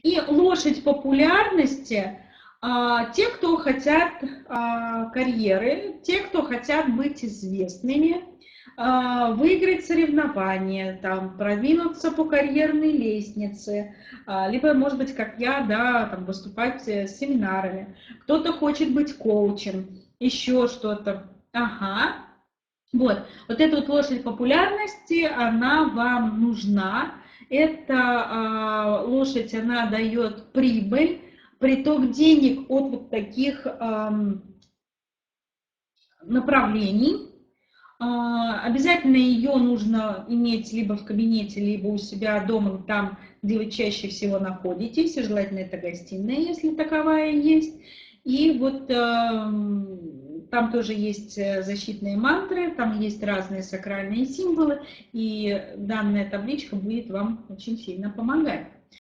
И лошадь популярности, те, кто хотят карьеры, те, кто хотят быть известными, выиграть соревнования, там, продвинуться по карьерной лестнице, либо, может быть, как я, да, там, выступать с семинарами. Кто-то хочет быть коучем, еще что-то. Ага. Вот эта вот лошадь популярности, она вам нужна. Эта лошадь, она дает прибыль, приток денег от вот таких направлений. Обязательно ее нужно иметь либо в кабинете, либо у себя дома, там, где вы чаще всего находитесь. И желательно это гостиная, если таковая есть. И вот там тоже есть защитные мантры, там есть разные сакральные символы, и данная табличка будет вам очень сильно помогать.